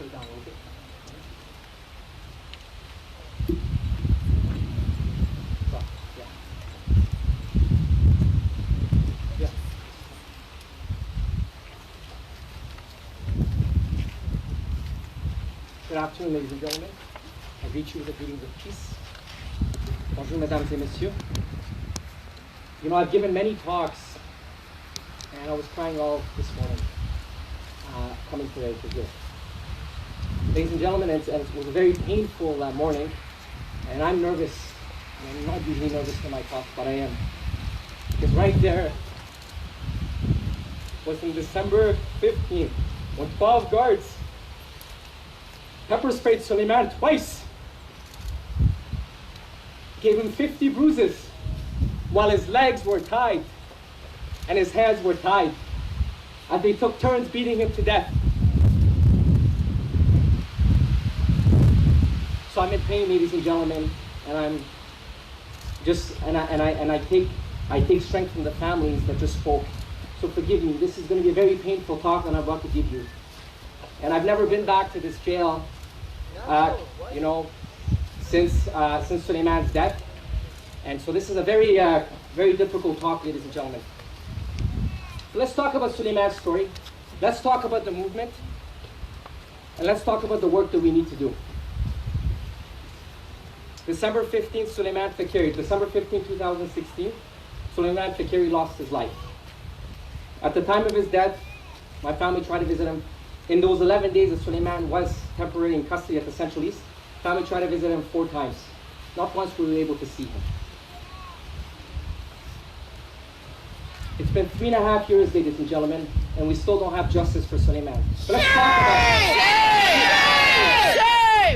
put it down a little bit. So, yeah. Yeah. Good afternoon, ladies and gentlemen. I greet you with the greetings of peace. Bonjour, mesdames et messieurs. You know, I've given many talks, and I was crying all this morning, coming today to here. Ladies and gentlemen, it was a very painful morning, and I'm nervous. I'm not usually nervous for my talks, but I am. Because right there was in December 15th, when 12 guards pepper sprayed Soleiman twice, gave him 50 bruises, while his legs were tied and his hands were tied, as they took turns beating him to death. So I'm in pain, ladies and gentlemen, and I'm just I take strength from the families that just spoke. So forgive me. This is going to be a very painful talk that I'm about to give you. And I've never been back to this jail, since Soleiman's death. And so this is a very, very difficult talk, ladies and gentlemen. So let's talk about Soleiman's story. Let's talk about the movement. And let's talk about the work that we need to do. December 15th, Soleiman Faqiri. December 15th, 2016, Soleiman Faqiri lost his life. At the time of his death, my family tried to visit him. In those 11 days that Soleiman was temporarily in custody at the Central East, family tried to visit him 4 times. Not once were we able to see him. It's been 3.5 years, ladies and gentlemen, and we still don't have justice for Soleiman. But let's talk about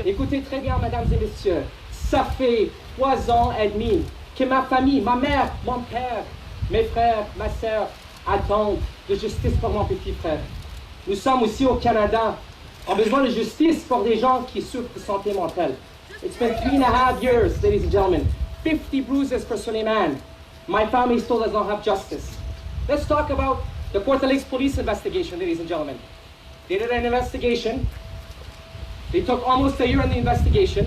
it. Écoutez très bien, mesdames et messieurs. Ça fait 3 ans et demi que ma famille, ma mère, mon père, mes frères, ma sœur attendent de justice pour mon petit frère. Nous sommes aussi au Canada. On a besoin de justice pour des gens qui souffrent de santé mentale. It's been 3.5 years, ladies and gentlemen. 50 bruises for Soleiman. My family still does not have justice. Let's talk about the Central East police investigation, ladies and gentlemen. They did an investigation. They took almost a year in the investigation.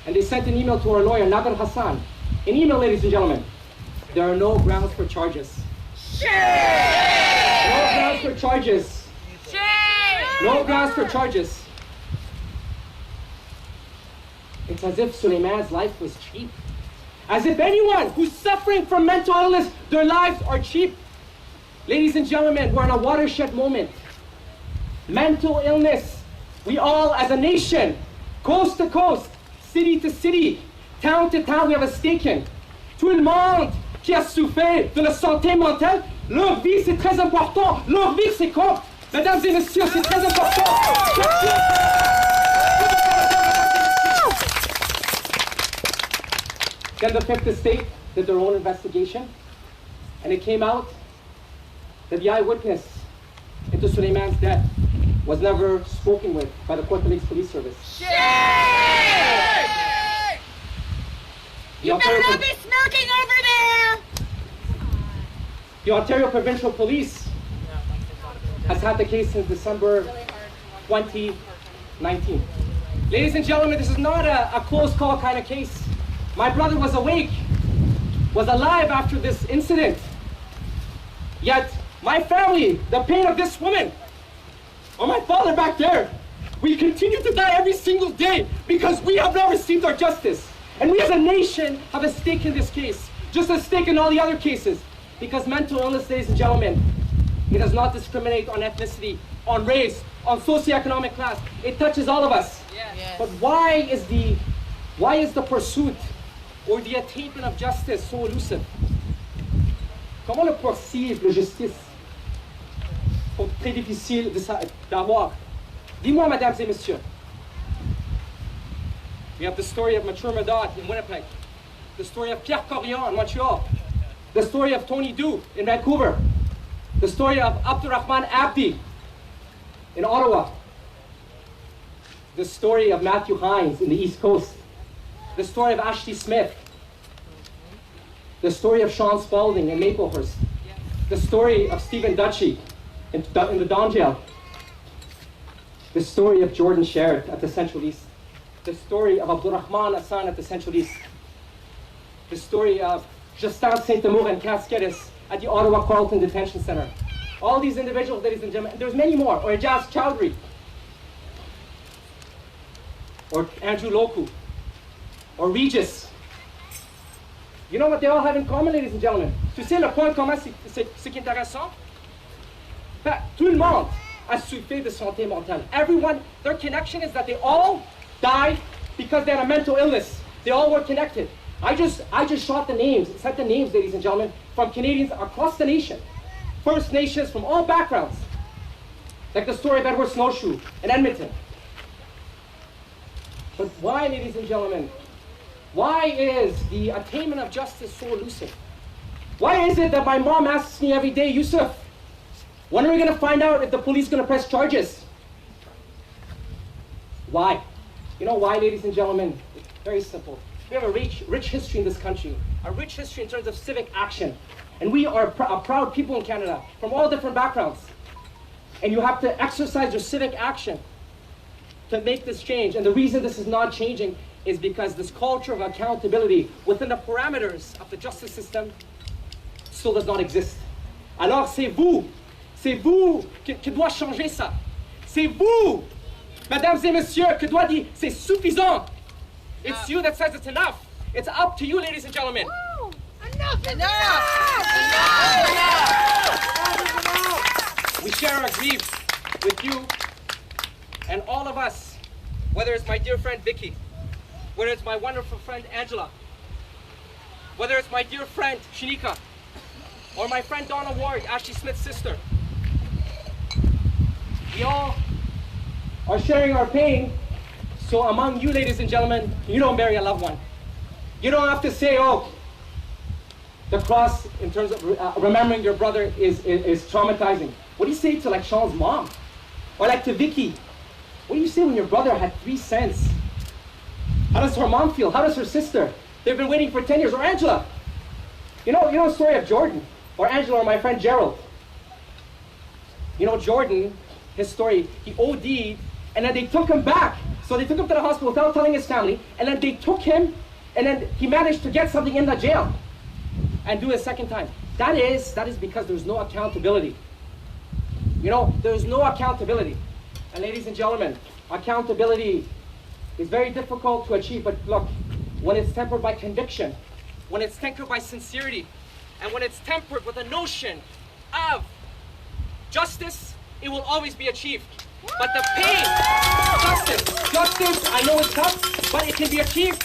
And they sent an email to our lawyer, Nader Hassan. An email, ladies and gentlemen. There are no grounds for charges. No grounds for charges. No grounds for charges. It's as if Soleiman's life was cheap. As if anyone who's suffering from mental illness, their lives are cheap. Ladies and gentlemen, we're in a watershed moment. Mental illness. We all, as a nation, coast to coast, city to city, town to town, we have a stake in. Tout le monde qui a souffert de la santé mentale, leur vie c'est très important. Leur vie c'est compte. Mesdames et messieurs, c'est très important. Then the Fifth Estate did their own investigation, and it came out that the eyewitness into Soleiman's death was never spoken with by the Central East Police Service. You better not be smoking over there! The Ontario Provincial Police has had the case since December 2019. Ladies and gentlemen, this is not a close call kind of case. My brother was awake, was alive after this incident. Yet, my family, the pain of this woman, or my father back there, we continue to die every single day because we have not received our justice. And we as a nation have a stake in this case, just a stake in all the other cases. Because mental illness, ladies and gentlemen, it does not discriminate on ethnicity, on race, on socioeconomic class. It touches all of us. Yes. But why is the pursuit or the attainment of justice so elusive? Comment le poursuivre, la justice? C'est très difficile d'avoir. Dis-moi, mesdames et messieurs. We have the story of Mature Madad in Winnipeg. The story of Pierre Corion in Montreal. The story of Tony Du in Vancouver. The story of Abdurrahman Abdi in Ottawa. The story of Matthew Hines in the East Coast. The story of Ashley Smith. The story of Sean Spalding in Maplehurst. The story of Stephen Dutchie in the Don Jail. The story of Jordan Sharif at the Central East. The story of Abdurrahman Hassan at the Central East. The story of Justin Saint-Amour and Casquedes at the Ottawa Carleton Detention Centre. All these individuals, ladies and gentlemen, there's many more. Or Ijaz Chowdhury. Or Andrew Loku. Or Regis. You know what they all have in common, ladies and gentlemen? Tu sais, le point commun, c'est ce qui est intéressant? Ben, tout le monde a souffert de santé mentale. Everyone, their connection is that they all died because they had a mental illness. They all were connected. I just shot the names, set the names, ladies and gentlemen, from Canadians across the nation. First Nations from all backgrounds. Like the story of Edward Snowshoe in Edmonton. But why, ladies and gentlemen, why is the attainment of justice so elusive? Why is it that my mom asks me every day, Yusuf, when are we going to find out if the police are going to press charges? Why? You know why, ladies and gentlemen? It's very simple. We have a rich history in this country, a rich history in terms of civic action. And we are a proud people in Canada from all different backgrounds. And you have to exercise your civic action to make this change. And the reason this is not changing is because this culture of accountability within the parameters of the justice system still does not exist. Alors c'est vous qui doit changer ça. C'est vous, mesdames et messieurs, qui doit dire c'est suffisant. It's you that says it's enough. It's up to you, ladies and gentlemen. Woo! Enough! We share our grief with you and all of us, whether it's my dear friend Vicky, whether it's my wonderful friend Angela, whether it's my dear friend Shanika, or my friend Donna Ward, Ashley Smith's sister. We all are sharing our pain. So among you, ladies and gentlemen, you don't bury a loved one. You don't have to say, oh, the cross in terms of remembering your brother is traumatizing. What do you say to like Sean's mom? Or like to Vicky? What do you say when your brother had 3 cents? How does her mom feel? How does her sister? They've been waiting for 10 years. Or Angela. You know the story of Jordan? Or Angela or my friend Gerald. You know Jordan, his story, he OD'd and then they took him back. So they took him to the hospital without telling his family, and then they took him, and then he managed to get something in the jail and do it a second time. That is because there's no accountability. You know, there's no accountability. And ladies and gentlemen, accountability is very difficult to achieve, but look, when it's tempered by conviction, when it's tempered by sincerity, and when it's tempered with a notion of justice, it will always be achieved. But the pain, justice, I know it's tough, but it can be achieved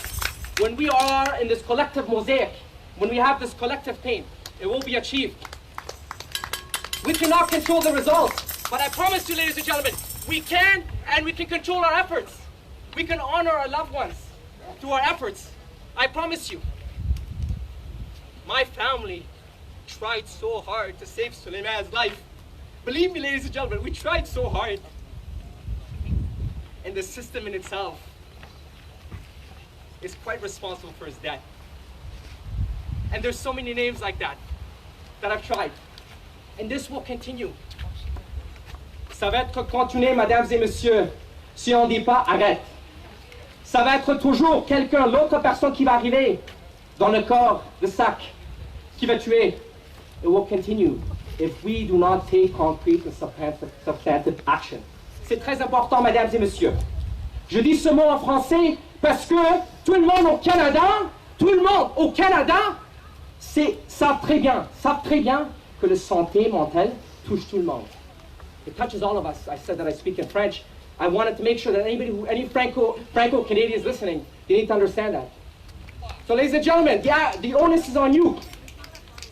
when we are in this collective mosaic, when we have this collective pain. It will be achieved. We cannot control the results, but I promise you, ladies and gentlemen, we can, and we can control our efforts. We can honor our loved ones through our efforts. I promise you. My family tried so hard to save Soleiman's life. Believe me, ladies and gentlemen, we tried so hard. And the system in itself is quite responsible for his death. And there's so many names like that I've tried. And this will continue. Ça va être continué, mesdames et messieurs, si on ne dit pas arrête. Ça va être toujours quelqu'un, l'autre personne qui va arriver dans le corps de sac, qui va tuer. It will continue if we do not take concrete and substantive action. C'est très important, mesdames et messieurs. Je dis ce mot en français parce que tout le monde au Canada, savent très bien que la santé mentale touche tout le monde. It touches all of us. I said that I speak in French. I wanted to make sure that any Franco-Canadians listening, they need to understand that. So ladies and gentlemen, the onus is on you.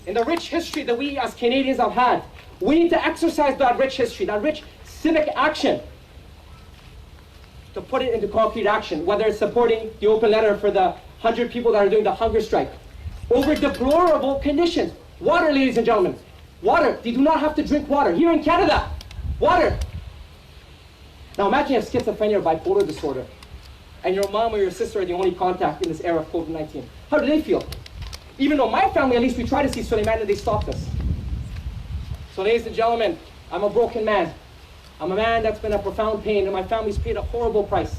In the rich history that we as Canadians have had, we need to exercise that rich history, that rich civic action, to put it into concrete action, whether it's supporting the open letter for the 100 people that are doing the hunger strike, over deplorable conditions. Water, ladies and gentlemen, water. They do not have to drink water. Here in Canada, water. Now imagine you have schizophrenia or bipolar disorder, and your mom or your sister are the only contact in this era of COVID-19. How do they feel? Even though my family, at least we try to see Soleiman and they stopped us. So ladies and gentlemen, I'm a broken man. I'm a man that's been a profound pain, and my family's paid a horrible price.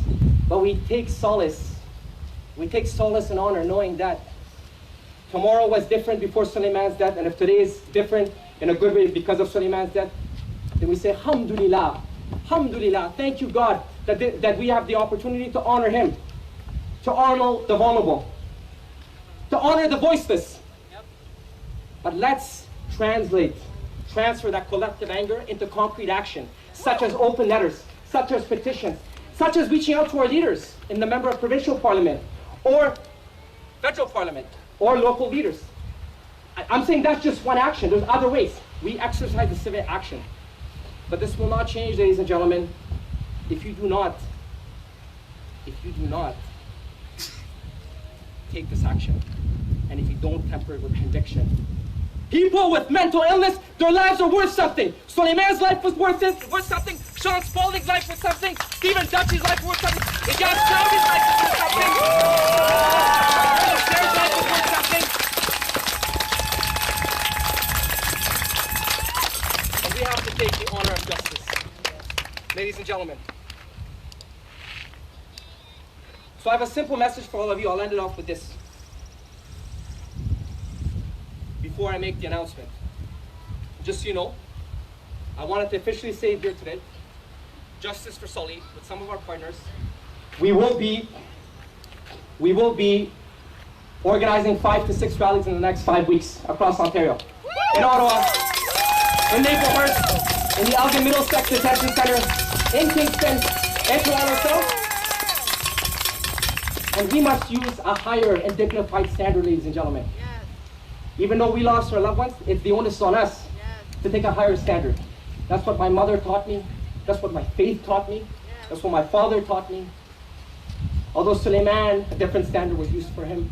But we take solace. We take solace and honor knowing that tomorrow was different before Soleiman's death, and if today is different in a good way because of Soleiman's death, then we say, Alhamdulillah, Alhamdulillah, thank you God that we have the opportunity to honor him, to honor the vulnerable, to honor the voiceless. But let's transfer that collective anger into concrete action, such as open letters, such as petitions, such as reaching out to our leaders in the member of provincial parliament, or federal parliament, or local leaders. I'm saying that's just one action. There's other ways. We exercise the civic action. But this will not change, ladies and gentlemen, if you do not take this action, and if you don't temper it with conviction. People with mental illness, their lives are worth something. Soleiman's life was worth something. Sean Spaulding's life was something. Stephen Duchy's life was worth something. Ijaz Chowdhury's life was worth something. Sarah's life was worth something. And we have to take the honor of justice. Ladies and gentlemen. So I have a simple message for all of you. I'll end it off with this. Before I make the announcement, just so you know, I wanted to officially say here today, Justice for Sully with some of our partners. We will be organizing 5 to 6 rallies in the next 5 weeks across Ontario. In Ottawa, in Maplehurst, in the Elgin Middlesex Detention Centre, in Kingston, in Toronto South. And we must use a higher and dignified standard, ladies and gentlemen. Even though we lost our loved ones, it's the onus on us to take a higher standard. That's what my mother taught me. That's what my faith taught me. That's what my father taught me. Although Soleiman, a different standard was used for him.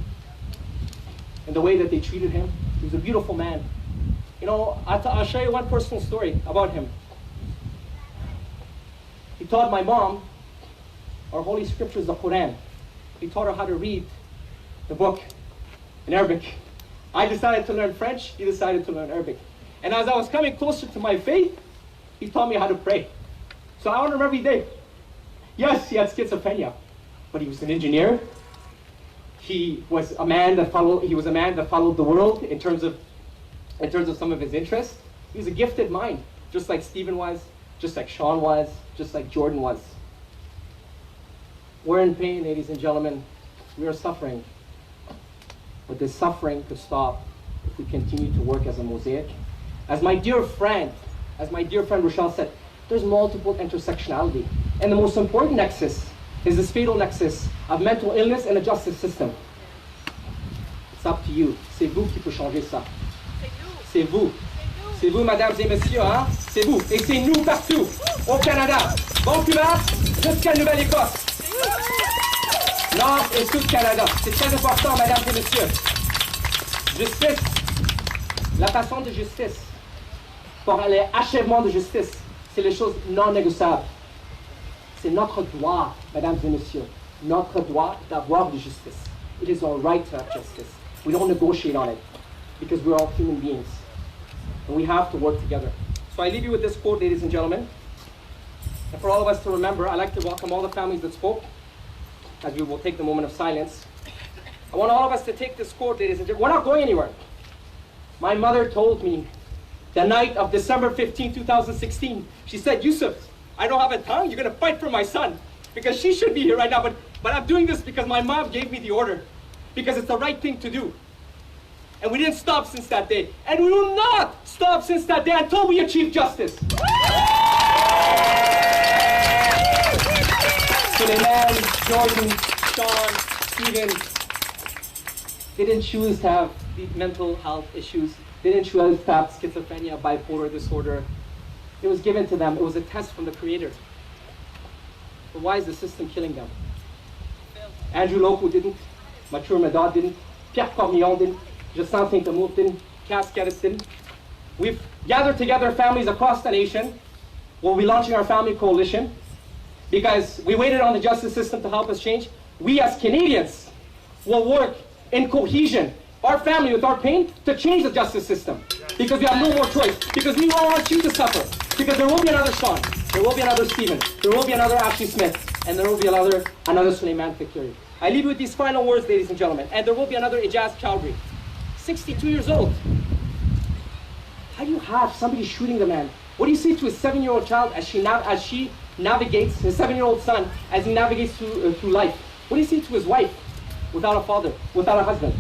And the way that they treated him, he was a beautiful man. You know, I'll show you one personal story about him. He taught my mom our holy scriptures, the Quran. He taught her how to read the book in Arabic. I decided to learn French, he decided to learn Arabic. And as I was coming closer to my faith, he taught me how to pray. So I honor him every day. Yes, he had schizophrenia, but he was an engineer. He was a man that followed the world in terms of some of his interests. He was a gifted mind, just like Stephen was, just like Sean was, just like Jordan was. We're in pain, ladies and gentlemen. We are suffering. But this suffering could stop if we continue to work as a mosaic. As my dear friend Rochelle said, there's multiple intersectionality. And the most important nexus is this fatal nexus of mental illness and a justice system. It's up to you. C'est vous qui peut changer ça. C'est vous. C'est vous, mesdames et messieurs, hein? C'est vous. Et c'est nous partout, au Canada, Vancouver, jusqu'à Nouvelle-Écosse. Nord et Sud Canada. C'est très important, mesdames et messieurs. Justice, la façon de justice, pour aller achèvement de justice, c'est les choses non négociables. C'est notre droit, mesdames et messieurs, notre droit d'avoir de justice. It is our right to have justice. We don't negotiate on it because we're all human beings. And we have to work together. So I leave you with this quote, ladies and gentlemen. And for all of us to remember, I'd like to welcome all the families that spoke, as we will take the moment of silence. I want all of us to take this quote, ladies and gentlemen. We're not going anywhere. My mother told me the night of December 15, 2016, she said, Yusuf, I don't have a tongue, you're going to fight for my son. Because she should be here right now, but I'm doing this because my mom gave me the order. Because it's the right thing to do. And we didn't stop since that day. And we will not stop since that day until we achieve justice. Soleiman, Jordan, Sean, Stephen, they didn't choose to have the mental health issues. They didn't choose to have schizophrenia, bipolar disorder. It was given to them. It was a test from the Creator. But why is the system killing them? Andrew Loco didn't. Mature Medard didn't. Pierre Cornillon didn't. Justin Saint-Amour didn't. Cass Geddes didn't. We've gathered together families across the nation. We'll be launching our family coalition because we waited on the justice system to help us change. We as Canadians will work in cohesion, our family with our pain, to change the justice system. Because we have no more choice. Because we don't want you to suffer. Because there will be another Sean. There will be another Stephen. There will be another Ashley Smith. And there will be another Soleiman Faqiri. I leave you with these final words, ladies and gentlemen. And there will be another Ijaz Chowdhury, 62 years old. How do you have somebody shooting the man? What do you say to a 7-year-old child as she navigates, his 7-year-old son, as he navigates through life? What do you say to his wife without a father, without a husband?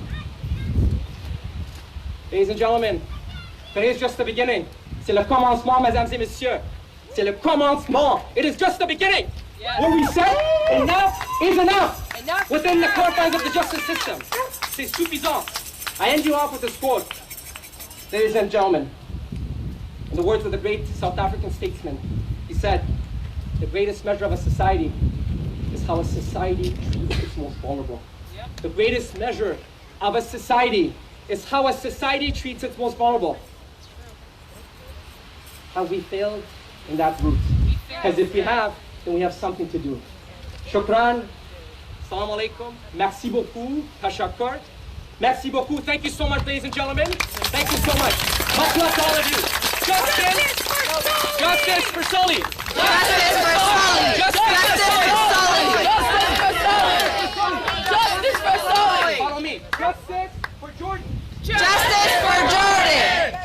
Ladies and gentlemen, today is just the beginning. C'est le commencement, mesdames et messieurs. C'est le commencement. It is just the beginning. Yes. When we say enough is enough within the confines of the justice system. C'est suffisant. I end you off with this quote. Ladies and gentlemen, in the words of the great South African statesman, he said, the greatest measure of a society is how a society treats its most vulnerable. Yep. The greatest measure of a society is how a society treats its most vulnerable. Have we failed in that route? Because if we have, then we have something to do. Shukran. Assalamu alaikum. Merci beaucoup. Tashakkur. Merci beaucoup. Thank you so much, ladies and gentlemen. Thank you so much. Much love to all of you. Justice for Sully. Justice for Sully. Justice for Sully. Justice for Sully. Follow me. Justice for Jordan. Justice for Jordan.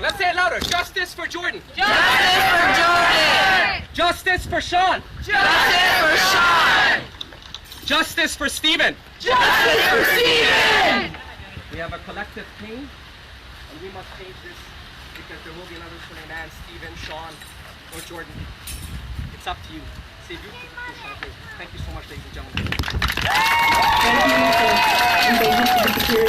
Let's say it louder. Justice for Jordan. Justice for Jordan. Justice for Sean. Justice for Sean. Justice for Stephen. Justice for Stephen. We have a collective pain, and we must change this because there will be another Soleiman, Stephen, Sean, or Jordan. It's up to you. C'est vous qui vous chantez. Thank you so much, ladies and gentlemen. Thank you for engaging with the security.